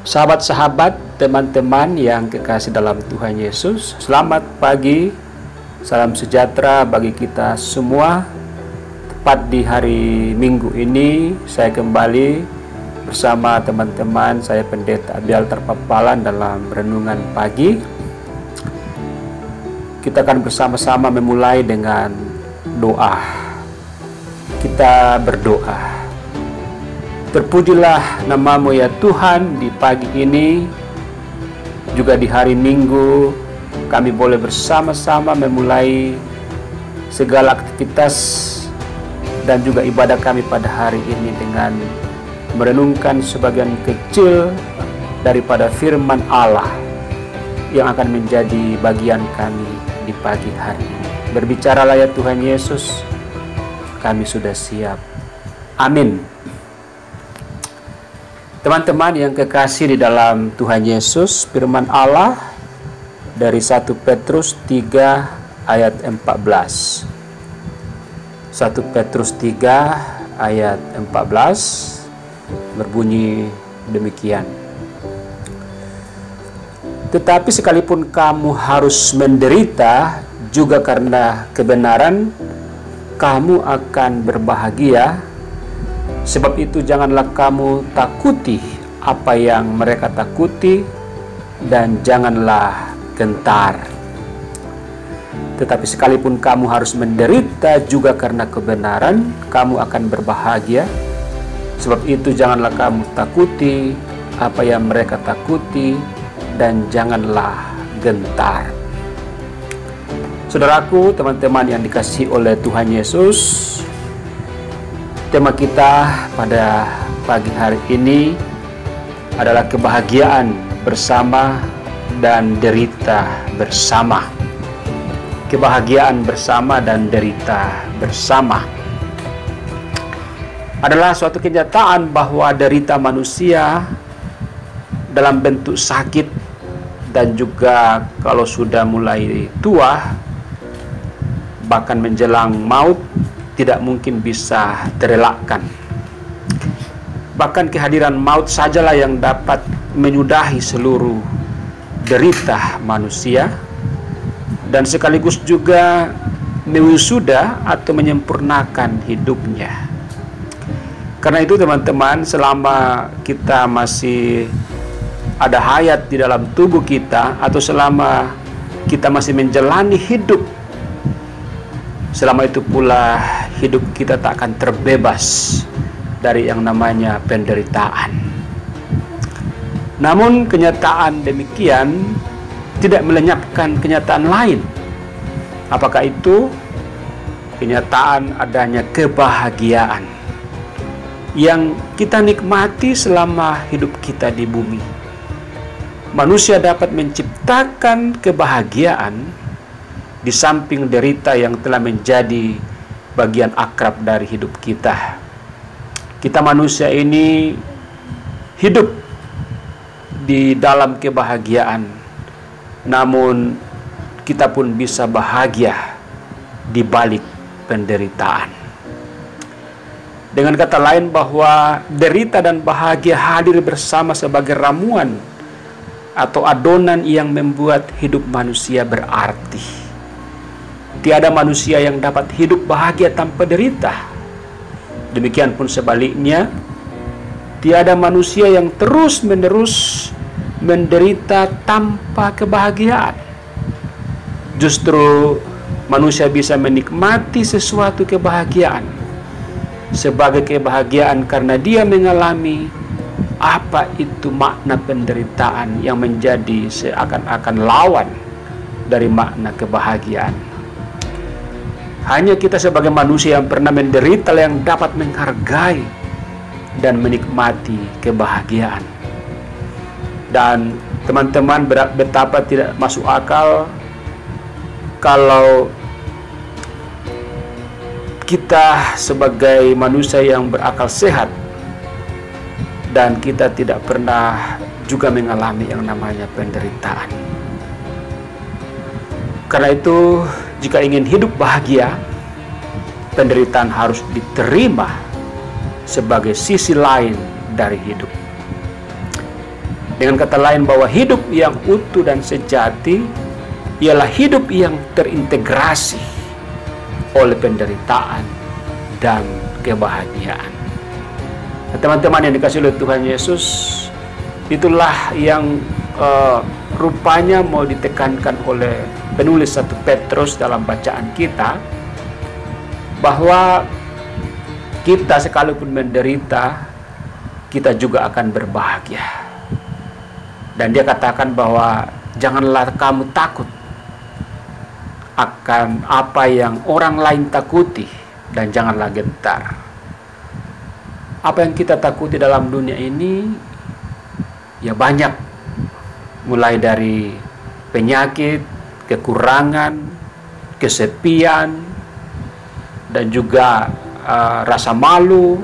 Sahabat-sahabat, teman-teman yang kekasih dalam Tuhan Yesus, selamat pagi, salam sejahtera bagi kita semua. Tepat di hari Minggu ini, saya kembali bersama teman-teman saya Pendeta Abial Terpapalan dalam renungan pagi. Kita akan bersama-sama memulai dengan doa. Kita berdoa. Terpujilah namamu ya Tuhan, di pagi ini juga di hari Minggu kami boleh bersama-sama memulai segala aktivitas dan juga ibadah kami pada hari ini dengan merenungkan sebagian kecil daripada firman Allah yang akan menjadi bagian kami di pagi hari ini. Berbicaralah ya Tuhan Yesus, kami sudah siap. Amin. Teman-teman yang kekasih di dalam Tuhan Yesus, firman Allah dari 1 Petrus 3 ayat 14. 1 Petrus 3 ayat 14 berbunyi demikian. Tetapi sekalipun kamu harus menderita juga karena kebenaran, kamu akan berbahagia. Sebab itu janganlah kamu takuti apa yang mereka takuti, dan janganlah gentar. Tetapi sekalipun kamu harus menderita juga karena kebenaran, kamu akan berbahagia. Sebab itu janganlah kamu takuti apa yang mereka takuti, dan janganlah gentar. Saudaraku, teman-teman yang dikasihi oleh Tuhan Yesus, tema kita pada pagi hari ini adalah kebahagiaan bersama dan derita bersama. Kebahagiaan bersama dan derita bersama adalah suatu kenyataan bahwa derita manusia dalam bentuk sakit dan juga kalau sudah mulai tua, bahkan menjelang maut, tidak mungkin bisa terelakkan. Bahkan kehadiran maut sajalah yang dapat menyudahi seluruh derita manusia dan sekaligus juga mewisuda atau menyempurnakan hidupnya. Karena itu teman-teman, selama kita masih ada hayat di dalam tubuh kita, atau selama kita masih menjalani hidup, selama itu pula hidup kita tak akan terbebas dari yang namanya penderitaan. Namun kenyataan demikian tidak melenyapkan kenyataan lain. Apakah itu? Kenyataan adanya kebahagiaan yang kita nikmati selama hidup kita di bumi. Manusia dapat menciptakan kebahagiaan di samping derita yang telah menjadi bagian akrab dari hidup kita. Kita manusia ini hidup di dalam kebahagiaan, namun kita pun bisa bahagia di balik penderitaan. Dengan kata lain, bahwa derita dan bahagia hadir bersama sebagai ramuan atau adonan yang membuat hidup manusia berarti. Tiada manusia yang dapat hidup bahagia tanpa derita. Demikian pun sebaliknya, tiada manusia yang terus-menerus menderita tanpa kebahagiaan. Justru manusia bisa menikmati sesuatu kebahagiaan sebagai kebahagiaan karena dia mengalami apa itu makna penderitaan yang menjadi seakan-akan lawan dari makna kebahagiaan. Hanya kita sebagai manusia yang pernah menderita yang dapat menghargai dan menikmati kebahagiaan. Dan teman-teman, betapa tidak masuk akal kalau kita sebagai manusia yang berakal sehat dan kita tidak pernah juga mengalami yang namanya penderitaan. Karena itu, jika ingin hidup bahagia, penderitaan harus diterima sebagai sisi lain dari hidup. Dengan kata lain, bahwa hidup yang utuh dan sejati ialah hidup yang terintegrasi oleh penderitaan dan kebahagiaan. Nah, teman-teman yang dikasihi oleh Tuhan Yesus, itulah yang rupanya mau ditekankan oleh penulis 1 Petrus dalam bacaan kita, bahwa kita sekalipun menderita, kita juga akan berbahagia. Dan dia katakan bahwa janganlah kamu takut akan apa yang orang lain takuti, dan janganlah gentar. Apa yang kita takuti dalam dunia ini ya banyak, mulai dari penyakit, kekurangan, kesepian, dan juga rasa malu,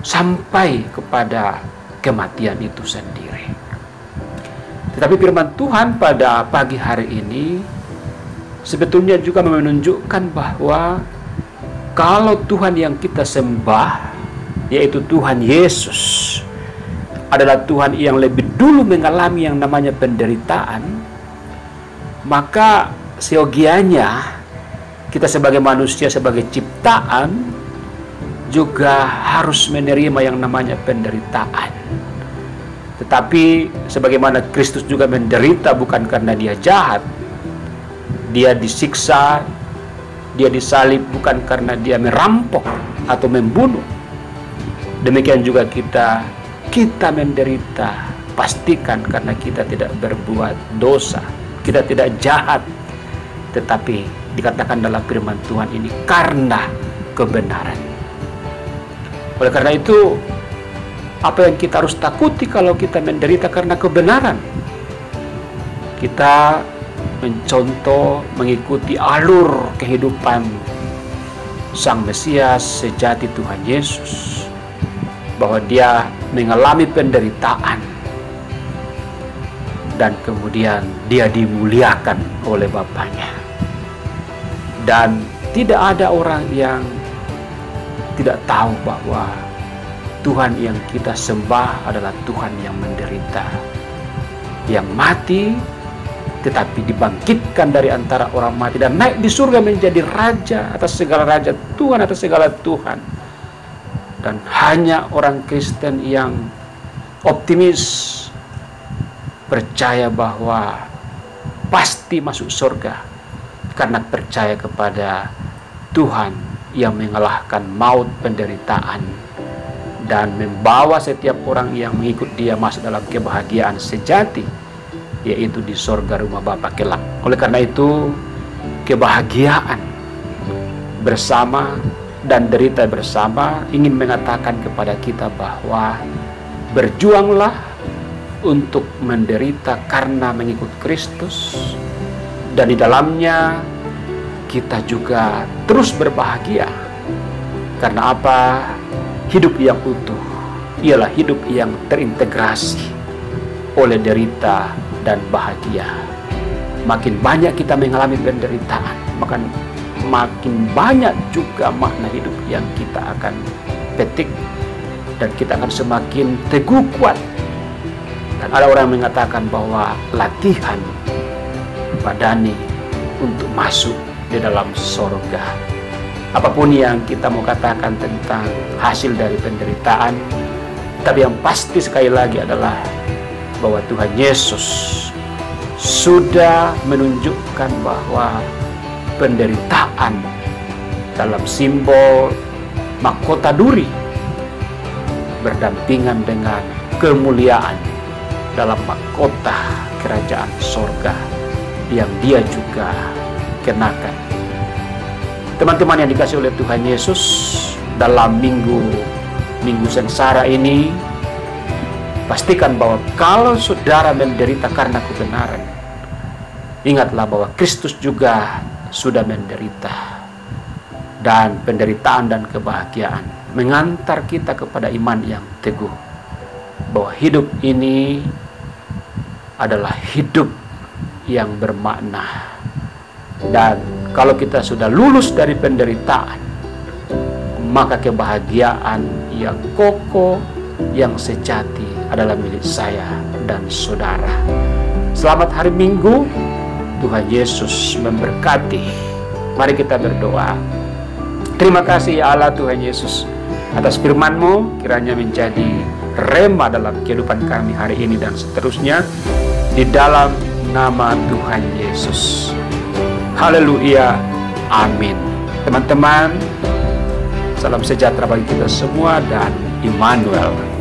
sampai kepada kematian itu sendiri. Tetapi firman Tuhan pada pagi hari ini sebetulnya juga menunjukkan bahwa kalau Tuhan yang kita sembah, yaitu Tuhan Yesus, adalah Tuhan yang lebih dulu mengalami yang namanya penderitaan, maka seyogianya kita sebagai manusia, sebagai ciptaan, juga harus menerima yang namanya penderitaan. Tetapi sebagaimana Kristus juga menderita bukan karena dia jahat, dia disiksa, dia disalib bukan karena dia merampok atau membunuh. Demikian juga kita menderita pastikan karena kita tidak berbuat dosa, kita tidak jahat, tetapi dikatakan dalam firman Tuhan ini karena kebenaran. Oleh karena itu, apa yang kita harus takuti kalau kita menderita karena kebenaran? Kita mencontoh, mengikuti alur kehidupan Sang Mesias sejati Tuhan Yesus, bahwa dia mengalami penderitaan dan kemudian dia dimuliakan oleh Bapaknya. Dan tidak ada orang yang tidak tahu bahwa Tuhan yang kita sembah adalah Tuhan yang menderita, yang mati tetapi dibangkitkan dari antara orang mati dan naik di surga menjadi raja atas segala raja, Tuhan atas segala Tuhan. Dan hanya orang Kristen yang optimis, percaya bahwa pasti masuk surga karena percaya kepada Tuhan yang mengalahkan maut, penderitaan, dan membawa setiap orang yang mengikut dia masuk dalam kebahagiaan sejati, yaitu di sorga rumah Bapa kelak. Oleh karena itu, kebahagiaan bersama dan derita bersama ingin mengatakan kepada kita bahwa berjuanglah untuk menderita karena mengikut Kristus, dan di dalamnya kita juga terus berbahagia. Karena apa? Hidup yang utuh ialah hidup yang terintegrasi oleh derita dan bahagia. Makin banyak kita mengalami penderitaan, makin banyak juga makna hidup yang kita akan petik, dan kita akan semakin teguh kuat. Dan ada orang yang mengatakan bahwa latihan badani untuk masuk di dalam sorga. Apapun yang kita mau katakan tentang hasil dari penderitaan, tapi yang pasti sekali lagi adalah bahwa Tuhan Yesus sudah menunjukkan bahwa penderitaan dalam simbol mahkota duri berdampingan dengan kemuliaan dalam mahkota kerajaan sorga yang dia juga kenakan. Teman-teman yang dikasihi oleh Tuhan Yesus, dalam minggu sengsara ini, pastikan bahwa kalau saudara menderita karena kebenaran, ingatlah bahwa Kristus juga sudah menderita, dan penderitaan dan kebahagiaan mengantar kita kepada iman yang teguh, bahwa hidup ini adalah hidup yang bermakna. Dan kalau kita sudah lulus dari penderitaan, maka kebahagiaan yang kokoh, yang sejati adalah milik saya dan saudara. Selamat hari Minggu, Tuhan Yesus memberkati. Mari kita berdoa. Terima kasih ya Allah Tuhan Yesus atas firman-Mu, kiranya menjadi rema dalam kehidupan kami hari ini dan seterusnya, di dalam nama Tuhan Yesus. Haleluya, amin. Teman-teman, salam sejahtera bagi kita semua dan Immanuel.